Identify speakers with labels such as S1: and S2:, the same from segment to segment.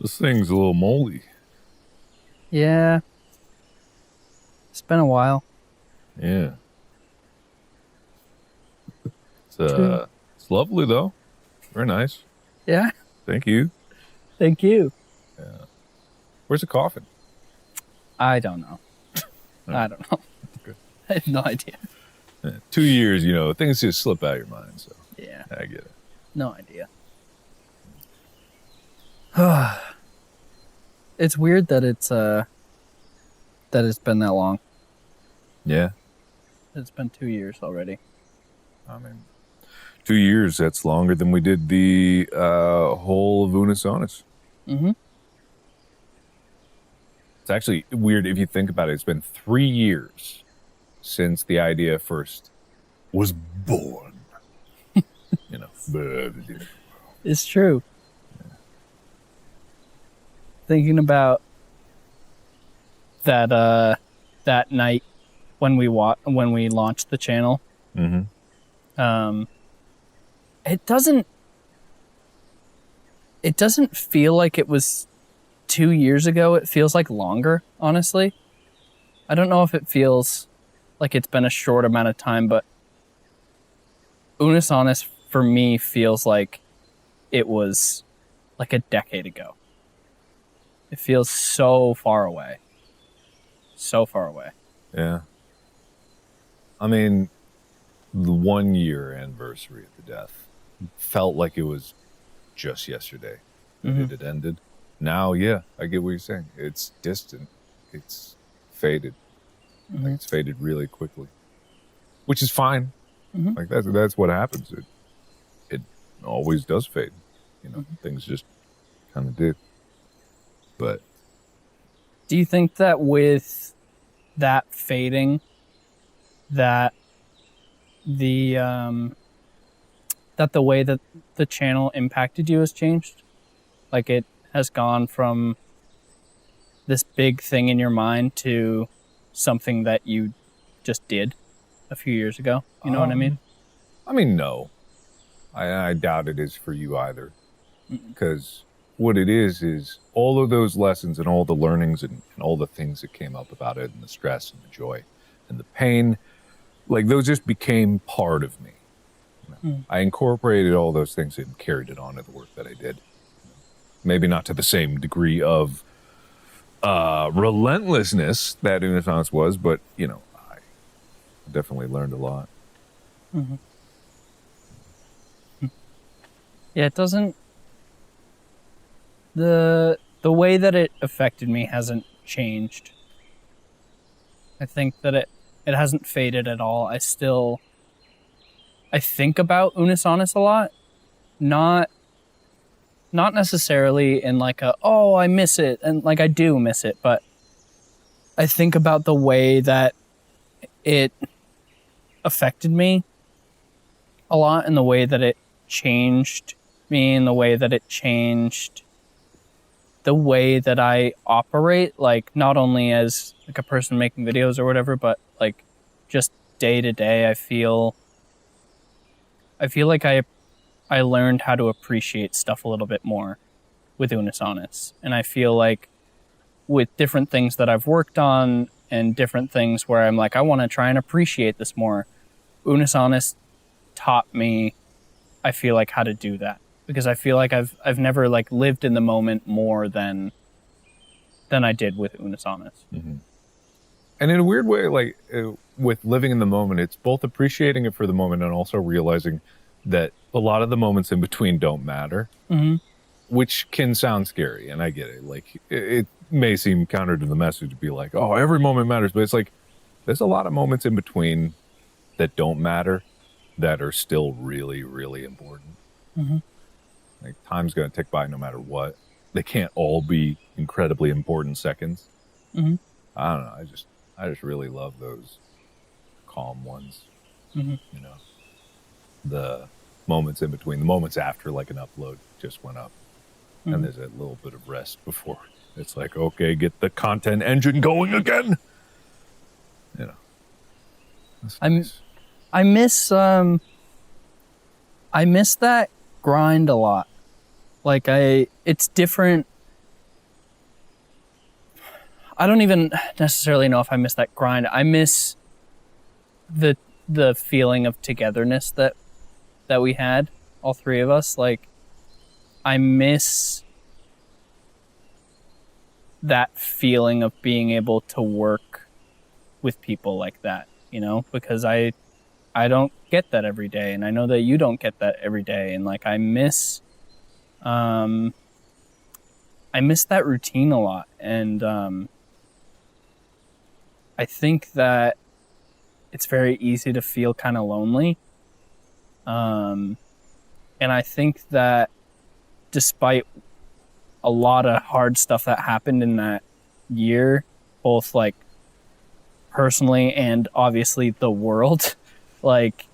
S1: This thing's a little moldy.
S2: Yeah. It's been a while.
S1: Yeah. It's lovely though. Very nice.
S2: Yeah.
S1: Thank you.
S2: Thank you.
S1: Yeah. Where's the coffin?
S2: I don't know. I don't know.
S1: Okay.
S2: I have no idea.
S1: 2 years, things just slip out of your mind. So
S2: Yeah.
S1: I get it.
S2: No idea. It's weird that it's been that long.
S1: Yeah.
S2: It's been 2 years already.
S1: I mean, 2 years, that's longer than we did the whole of Unus Annus.
S2: Mm-hmm.
S1: It's actually weird if you think about it. It's been 3 years since the idea first was born.
S2: It's true. Yeah. Thinking about that night when we launched the channel.
S1: Mm-hmm.
S2: It doesn't feel like it was 2 years ago. It feels like longer, honestly. I don't know if it feels like it's been a short amount of time, but Unus Annus for me feels like it was like a decade ago. It feels so far away. So far away.
S1: Yeah. I mean, the 1 year anniversary of the death felt like it was just yesterday that it had ended. Now, yeah, I get what you're saying. It's distant. It's faded.
S2: Mm-hmm.
S1: Like it's faded really quickly, which is fine.
S2: Mm-hmm.
S1: Like that's what happens. It always does fade. Things just kind of did. But
S2: do you think that with that fading, that the way that the channel impacted you has changed? Like it has gone from this big thing in your mind to something that you just did a few years ago. You know what I mean?
S1: I mean, no. I doubt it is for you either. Because what it is all of those lessons and all the learnings and all the things that came up about it and the stress and the joy and the pain, like those just became part of me. I incorporated all those things and carried it on to the work that I did. Maybe not to the same degree of relentlessness that Unus Annus was, but, I definitely learned a lot.
S2: Mm-hmm. Yeah, it doesn't... The way that it affected me hasn't changed. I think that it hasn't faded at all. I think about Unus Annus a lot. Not necessarily in like I miss it, and like I do miss it, but I think about the way that it affected me a lot, and the way that it changed me, and the way that it changed the way that I operate, like not only as like a person making videos or whatever, but like just day to day. I feel like I learned how to appreciate stuff a little bit more with Unus Annus. And I feel like with different things that I've worked on and different things where I'm like, I want to try and appreciate this more, Unus Annus taught me, I feel like, how to do that. Because I feel like I've never like lived in the moment more than I did with Unus Annus.
S1: Mm-hmm. And in a weird way, like with living in the moment, it's both appreciating it for the moment and also realizing that a lot of the moments in between don't matter, which can sound scary. And I get it. Like it may seem counter to the message to be like, oh, every moment matters. But it's like, there's a lot of moments in between that don't matter that are still really, really important.
S2: Mm-hmm.
S1: Like time's going to tick by no matter what. They can't all be incredibly important seconds.
S2: Mm-hmm.
S1: I don't know. I just really love those calm ones.
S2: Mm-hmm.
S1: The moments in between, the moments after like an upload just went up.
S2: Mm-hmm.
S1: And there's that little bit of rest before it's like, okay, get the content engine going again. That's nice.
S2: I miss that grind a lot. Like it's different I don't even necessarily know if I miss that grind. I miss the feeling of togetherness that we had, all three of us. Like, I miss that feeling of being able to work with people like that, you know, because I don't get that every day, and I know that you don't get that every day, and like I miss that routine a lot, and I think that it's very easy to feel kind of lonely, and I think that despite a lot of hard stuff that happened in that year, both like personally and obviously the world, like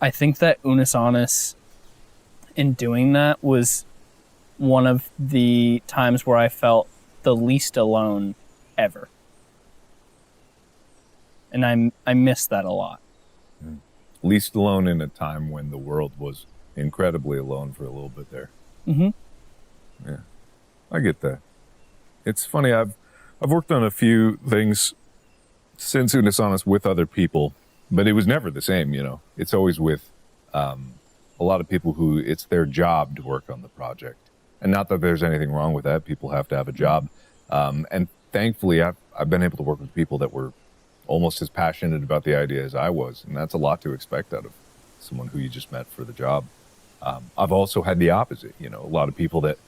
S2: I think that Unus Annus in doing that was one of the times where I felt the least alone ever. And I miss that a lot.
S1: Least alone in a time when the world was incredibly alone for a little bit there.
S2: Mm-hmm.
S1: Yeah, I get that. It's funny, I've worked on a few things since Unus Annus with other people, but it was never the same, you know. It's always with a lot of people who it's their job to work on the project. And not that there's anything wrong with that. People have to have a job. And thankfully, I've been able to work with people that were almost as passionate about the idea as I was. And that's a lot to expect out of someone who you just met for the job. I've also had the opposite, you know, a lot of people that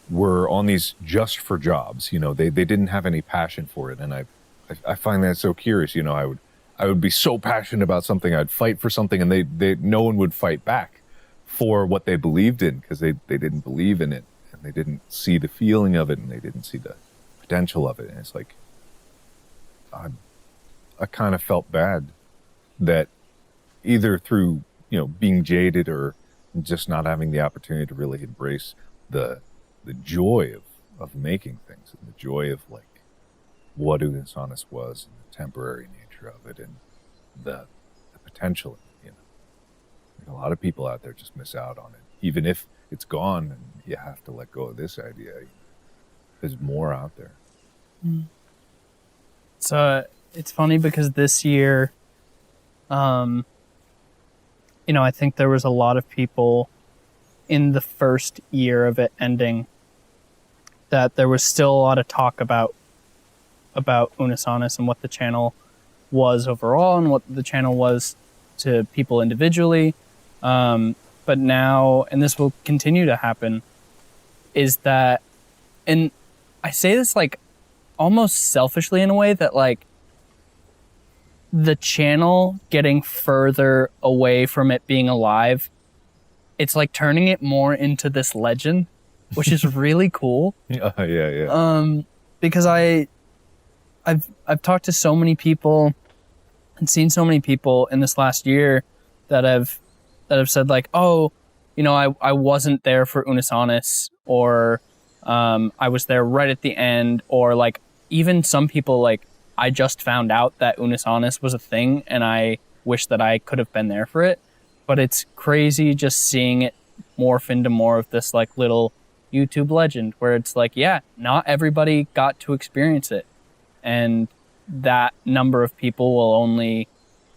S1: were on these just for jobs, you know, they didn't have any passion for it. And I find that so curious, you know, I would be so passionate about something, I'd fight for something, and no one would fight back for what they believed in, because they didn't believe in it, and they didn't see the feeling of it, and they didn't see the potential of it. And it's like, I kind of felt bad that either through, you know, being jaded or just not having the opportunity to really embrace the joy of making things, and the joy of like what Unus Annus was, and the temporary nature of it, and the potential, you know. Like a lot of people out there just miss out on it, even if it's gone and you have to let go of this idea. There's more out there.
S2: So it's funny because this year, you know, I think there was a lot of people in the first year of it ending that there was still a lot of talk about Unus Annus and what the channel was overall and what the channel was to people individually. But now, and this will continue to happen, is that, and I say this like almost selfishly in a way, that like the channel getting further away from it being alive, it's like turning it more into this legend, which is really cool.
S1: Yeah.
S2: Because I've talked to so many people and seen so many people in this last year that have said like, oh, you know, I wasn't there for Unus Annus, or I was there right at the end, or like even some people like, I just found out that Unus Annus was a thing and I wish that I could have been there for it. But it's crazy just seeing it morph into more of this like little YouTube legend where it's like, yeah, not everybody got to experience it. And that number of people will only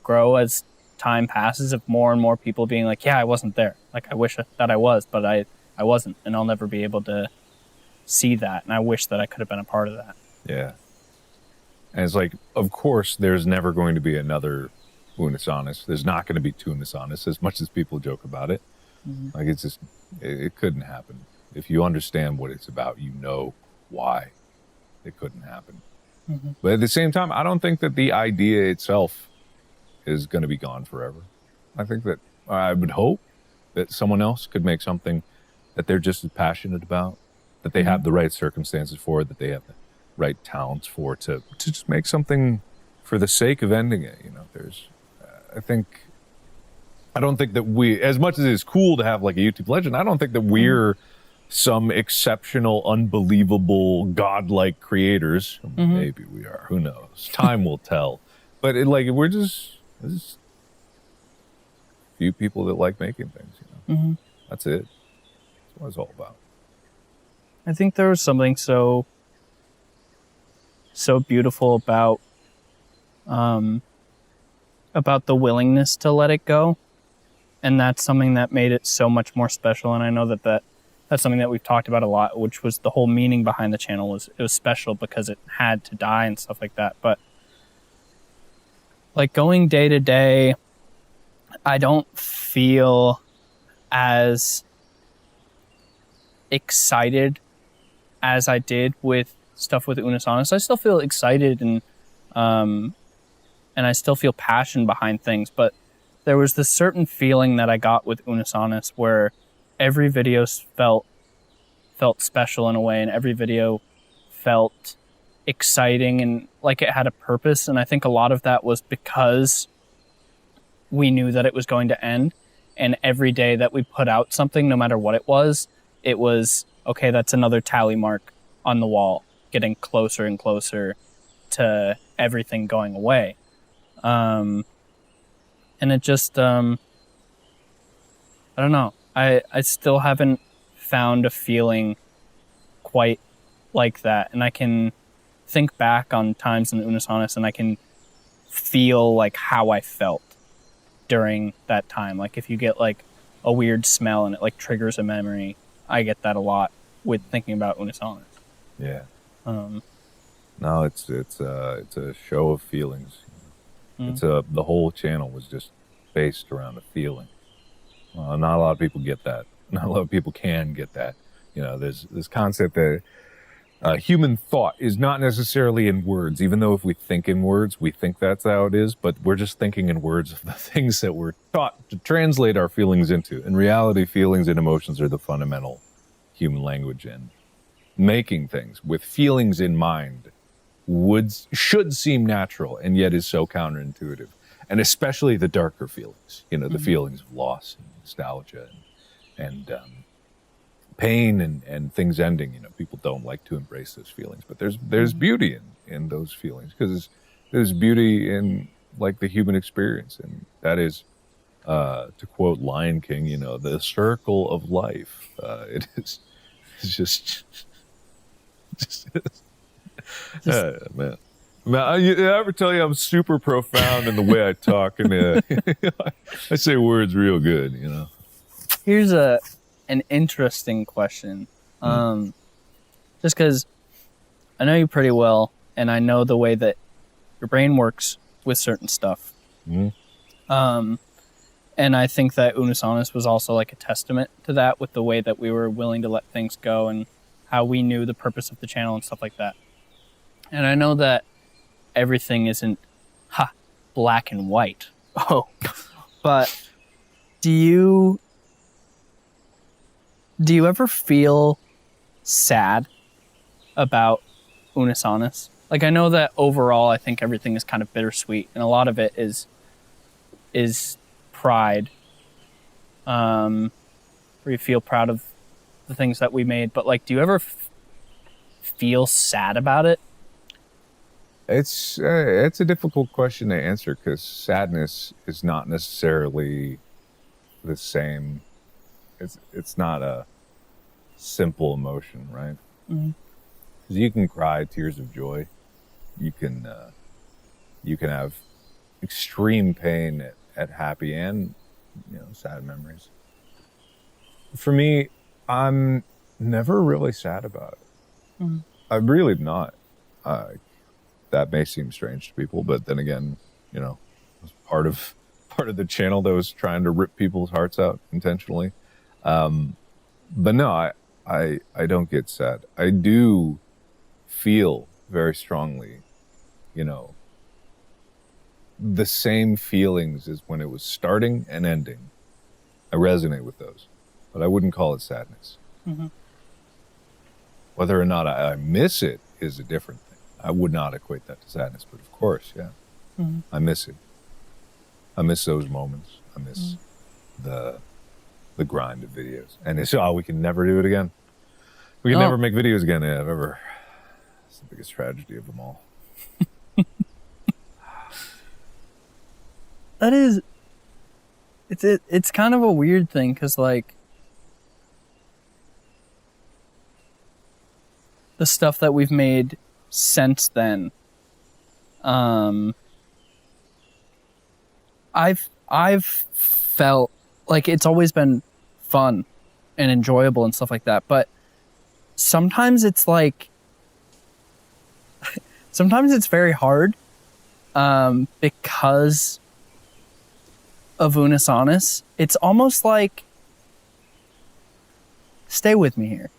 S2: grow as time passes, of more and more people being like, yeah, I wasn't there. Like, I wish that I was, but I wasn't. And I'll never be able to see that. And I wish that I could have been a part of that.
S1: Yeah. And it's like, of course, there's never going to be another Unus Annus. There's not going to be two Unus Annus, as much as people joke about it. Mm-hmm. Like, it's just, it couldn't happen. If you understand what it's about, you know why it couldn't happen. Mm-hmm. But at the same time, I don't think that the idea itself is going to be gone forever. I think that, I would hope that someone else could make something that they're just as passionate about, that they have the right circumstances for, that they have the right talents for, to just make something for the sake of ending it. You know, there's, I don't think that we, as much as it's cool to have like a YouTube legend, I don't think that we're some exceptional, unbelievable, godlike creators. Maybe we are, who knows? Time will tell. But we're just a few people that like making things, you know. That's it. That's what it's all about.
S2: I think there was something so so beautiful about the willingness to let it go. And that's something that made it so much more special. And I know that's something that we've talked about a lot, which was the whole meaning behind the channel. It was special because it had to die and stuff like that. But like going day to day, I don't feel as excited as I did with stuff with Unus Annus. I still feel excited and I still feel passion behind things, but there was this certain feeling that I got with Unus Annus where every video felt special in a way, and every video felt exciting and like it had a purpose. And I think a lot of that was because we knew that it was going to end, and every day that we put out something, no matter what it was, okay, that's another tally mark on the wall, getting closer and closer to everything going away. And it just, I don't know. I still haven't found a feeling quite like that. And I can think back on times in Unus Annus and I can feel like how I felt during that time. Like if you get like a weird smell and it like triggers a memory, I get that a lot with thinking about Unus Annus.
S1: Yeah. No, it's a show of feelings. Mm-hmm. The whole channel was just based around a feeling. Not a lot of people get that. Not a lot of people can get that. You know, there's this concept that human thought is not necessarily in words, even though if we think in words, we think that's how it is, but we're just thinking in words of the things that we're taught to translate our feelings into. In reality, feelings and emotions are the fundamental human language, and making things with feelings in mind should seem natural, and yet is so counterintuitive. And especially the darker feelings, you know, the feelings of loss and nostalgia and pain and things ending. You know, people don't like to embrace those feelings, but there's beauty in those feelings, because there's beauty in like the human experience, and that is, to quote Lion King, you know, the circle of life. It's just man. I ever tell you I'm super profound in the way I talk, and I say words real good, you know.
S2: Here's an interesting question. Just because I know you pretty well, and I know the way that your brain works with certain stuff. And I think that Unus Annus was also like a testament to that, with the way that we were willing to let things go and how we knew the purpose of the channel and stuff like that. And I know that everything isn't black and white. But do you ever feel sad about Unus Annus? Like, I know that overall I think everything is kind of bittersweet, and a lot of it is pride, where you feel proud of the things that we made. But like, do you ever feel sad about it?
S1: It's a difficult question to answer, because sadness is not necessarily the same. It's not a simple emotion, right? Because you can cry tears of joy. You can have extreme pain at happy and, you know, sad memories. For me, I'm never really sad about it. I'm really not. That may seem strange to people, but then again, you know, it's part of the channel that was trying to rip people's hearts out intentionally. But no, I don't get sad. I do feel very strongly, you know, the same feelings as when it was starting and ending. I resonate with those, but I wouldn't call it sadness. Whether or not I miss it is a different thing. I would not equate that to sadness, but of course, yeah. I miss it. I miss those moments. I miss the grind of videos. And it's, we can never do it again. We can never make videos again. Yeah, ever. It's the biggest tragedy of them all.
S2: That is, it's kind of a weird thing, because like the stuff that we've made since then, I've felt like it's always been fun and enjoyable and stuff like that, but sometimes it's like sometimes it's very hard because of Unus Annus. It's almost like, stay with me here.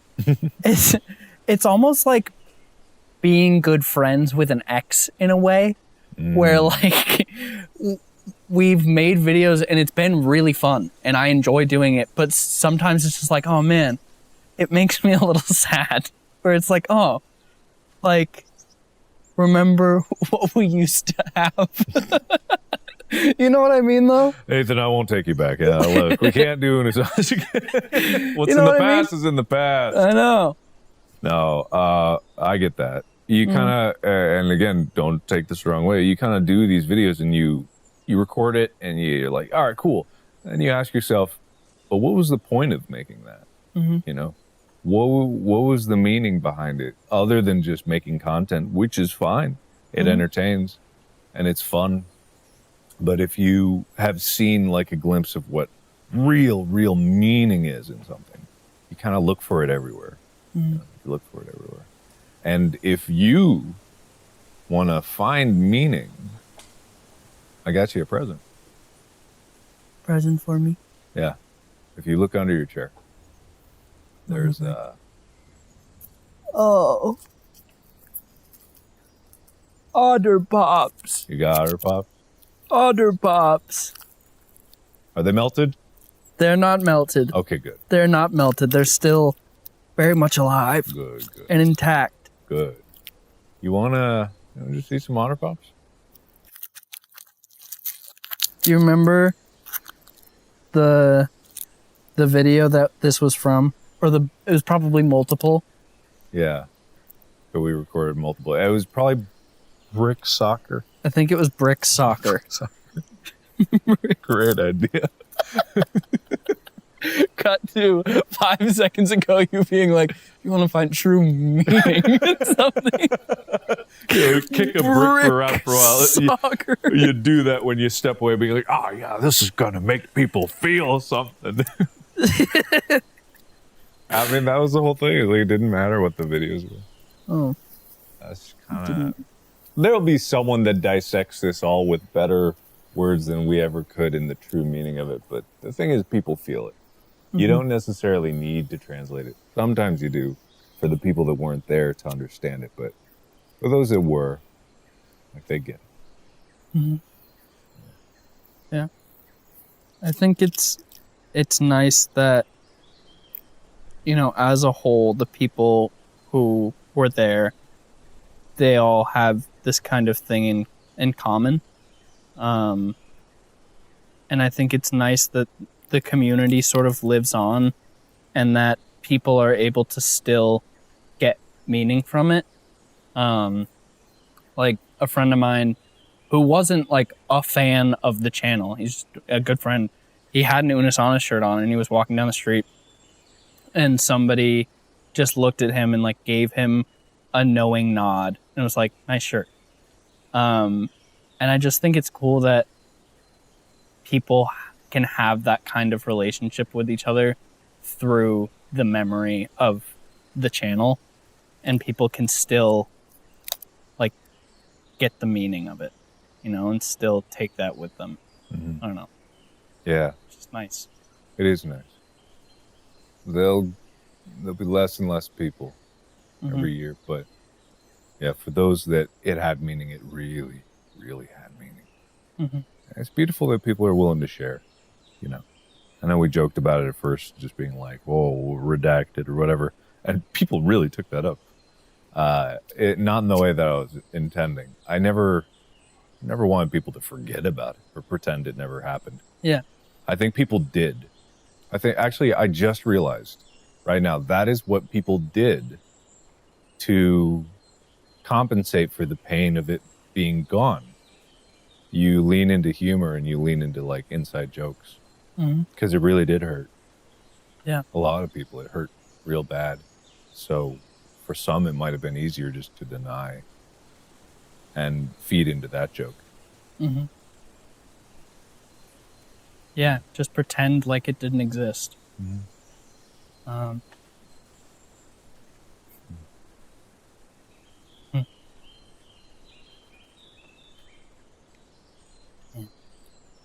S2: It's almost like being good friends with an ex in a way, where like we've made videos and it's been really fun and I enjoy doing it, but sometimes it's just like, oh man, it makes me a little sad, where it's like, oh, like, remember what we used to have. You know what I mean, though?
S1: Nathan, I won't take you back. Yeah, look, we can't do Unus Annus again. What's in the past is in the past.
S2: I know.
S1: No, I get that. You kind of, and again, don't take this the wrong way. You kind of do these videos and you record it and you're like, all right, cool. And you ask yourself, but what was the point of making that? You know, what was the meaning behind it other than just making content, which is fine. It entertains and it's fun. But if you have seen like a glimpse of what real meaning is in something, you kind of look for it everywhere. You know, you look for it everywhere. And if you want to find meaning, I got you a present.
S2: Present for me?
S1: Yeah. If you look under your chair, there's
S2: oh, Otter Pops.
S1: You got Otter Pop?
S2: Otter Pops.
S1: Are they melted?
S2: They're not melted.
S1: Okay, good.
S2: They're not melted. They're still very much alive.
S1: Good.
S2: And intact.
S1: Good. You wanna just see some Otter Pops?
S2: Do you remember the video that this was from? Or it was probably multiple.
S1: Yeah. So we recorded multiple. It was probably Brick Soccer.
S2: I think it was Brick Soccer.
S1: Great idea.
S2: Cut to 5 seconds ago, you being like, you want to find true meaning in something.
S1: Yeah, kick a brick around for a while.
S2: Soccer.
S1: You do that when you step away, being like, oh yeah, this is going to make people feel something. I mean, that was the whole thing. Like, it didn't matter what the videos were.
S2: Oh.
S1: That's kind of... There'll be someone that dissects this all with better words than we ever could in the true meaning of it. But the thing is, people feel it. You don't necessarily need to translate it. Sometimes you do for the people that weren't there to understand it. But for those that were, like, they get it.
S2: Yeah. I think it's nice that, you know, as a whole, the people who were there, they all have this kind of thing in common. And I think it's nice that the community sort of lives on and that people are able to still get meaning from it. Like a friend of mine who wasn't like a fan of the channel, he's just a good friend. He had an Unus Annus shirt on and he was walking down the street and somebody just looked at him and like gave him a knowing nod and was like, nice shirt. And I just think it's cool that people can have that kind of relationship with each other through the memory of the channel, and people can still like get the meaning of it, you know, and still take that with them. I don't know.
S1: Yeah.
S2: It's just nice.
S1: It is nice. There'll be less and less people every year, but yeah, for those that it had meaning, it really had meaning. It's beautiful that people are willing to share, you know. I know we joked about it at first, just being like, "Whoa, redacted" or whatever, and people really took that up. Not in the way that I was intending. I never wanted people to forget about it or pretend it never happened.
S2: Yeah,
S1: I think people did. I just realized right now that is what people did to compensate for the pain of it being gone. You lean into humor and you lean into like inside jokes because it really did hurt.
S2: Yeah,
S1: a lot of people, it hurt real bad. So for some, it might have been easier just to deny and feed into that joke.
S2: Mm-hmm. Yeah, just pretend like it didn't exist. Mm-hmm.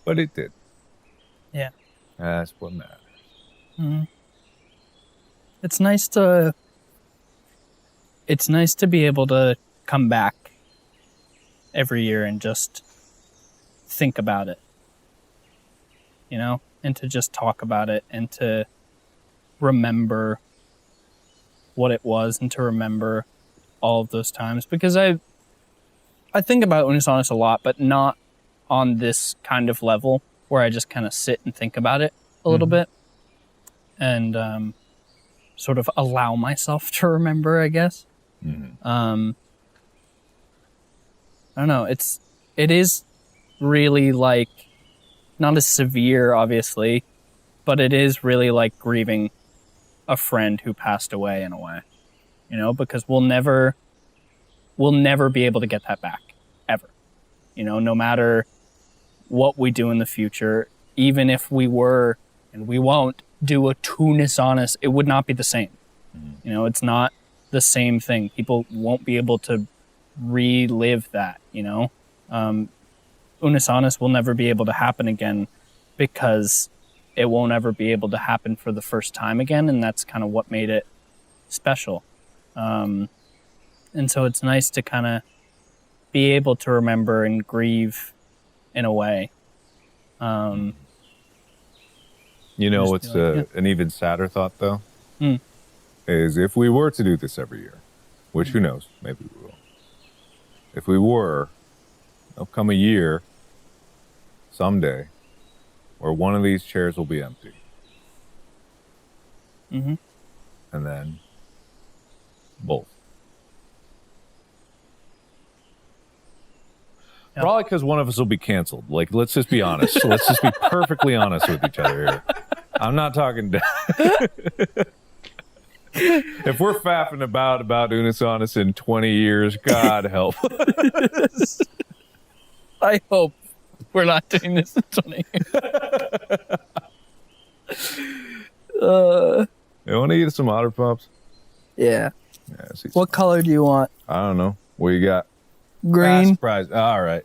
S1: But it did.
S2: Yeah.
S1: That's what matters.
S2: Mm-hmm. It's nice to be able to come back every year and just think about it, you know, and to just talk about it and to remember what it was and to remember all of those times, because I think about Unus Annus a lot, but not on this kind of level where I just kind of sit and think about it a little bit and sort of allow myself to remember, I guess. I don't know. It is really like not as severe, obviously, but it is really like grieving a friend who passed away in a way, you know, because we'll never be able to get that back ever, you know, no matter what we do in the future. Even if we were, and we won't, do a Unus Annus, it would not be the same. You know, it's not the same thing. People won't be able to relive that, you know. Unus Annus will never be able to happen again because it won't ever be able to happen for the first time again, and that's kind of what made it special. And so it's nice to kind of be able to remember and grieve in a way.
S1: You know what's an even sadder thought, though? Is if we were to do this every year, which who knows, maybe we will. If we were, there'll come a year, someday, where one of these chairs will be empty. And then both. Yep. Probably because one of us will be canceled. Like, let's just be honest. Let's just be perfectly honest with each other here. I'm not talking if we're faffing about Unus Annus in 20 years, God help us.
S2: I hope we're not doing this in 20 years.
S1: You want to eat some Otter Pops?
S2: Yeah. What color do you want?
S1: I don't know. What you got?
S2: Green.
S1: Surprise. All right.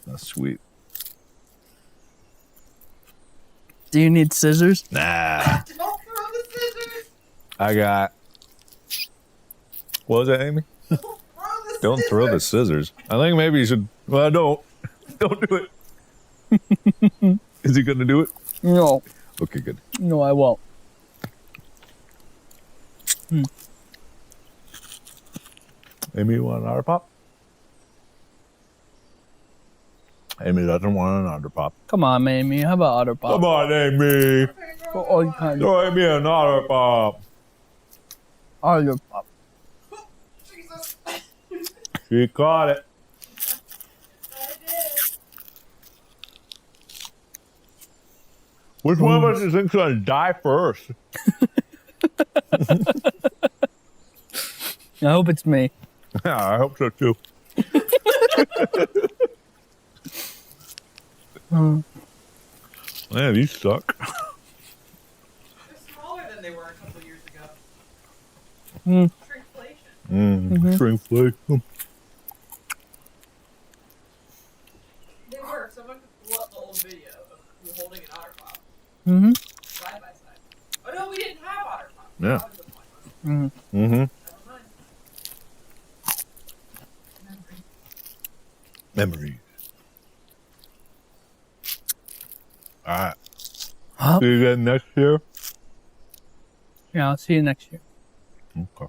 S1: That's sweet.
S2: Do you need scissors?
S1: Nah.
S3: Don't throw the scissors.
S1: I got. What was that, Amy? Don't throw the scissors. I think maybe you should. Well, don't. Don't do it. Is he going to do it?
S2: No.
S1: Okay, good.
S2: No, I won't.
S1: Amy, you want an Otter Pop? Amy doesn't want an Otter Pop.
S2: Come on, Amy. How about Otter Pop?
S1: Come on, Amy.
S2: For all kinds.
S1: Throw Amy an Otter Pop.
S2: Otter Pop.
S3: Jesus.
S1: She caught it.
S3: I did.
S1: Which one of us do you think's going to die first?
S2: I hope it's me.
S1: Yeah, I hope so too. Man, these suck.
S3: They're smaller than they were a couple years ago. Shrinkflation.
S1: Shrinkflation.
S3: They were. Someone could pull up the old video of you holding an Otter Pop. Side by side. Oh no, we didn't have Otter Pop.
S1: Yeah.
S3: That was the point.
S1: Mm-hmm.
S3: Never mind.
S1: Memories. All right.
S2: Huh?
S1: See you again next year.
S2: Yeah, I'll see you next year.
S1: Okay.